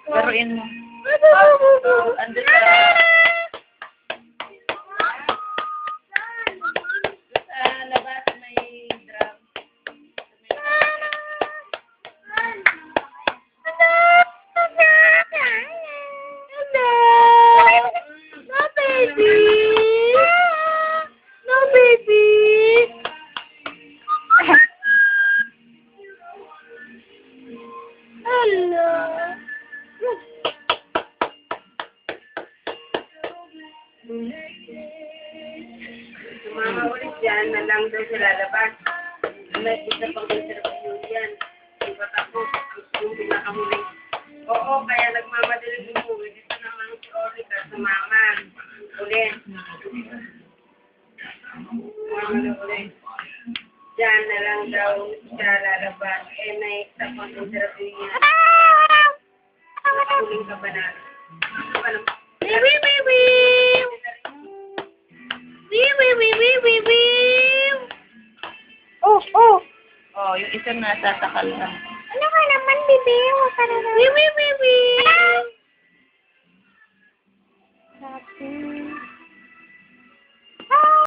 Laruin mo. Ando sa... Sa labas may drum. No, baby. No, baby. Hello. Sumama ulit dyan, na lang daw siya lalabas. May isa pang interview yan. Iba tapos, yung pinakamuli. Oo, kaya nagmamadaling umuwi. Dito naman si Oliver, sumama. Ulit. Sumama na ulit. Dyan na lang daw siya lalabas. May isa pang interview yan. Huling ka ba na? Baby, baby. Baby. Oh. Oh, yung isa nasa takal na. Ano ka naman, baby? Baby.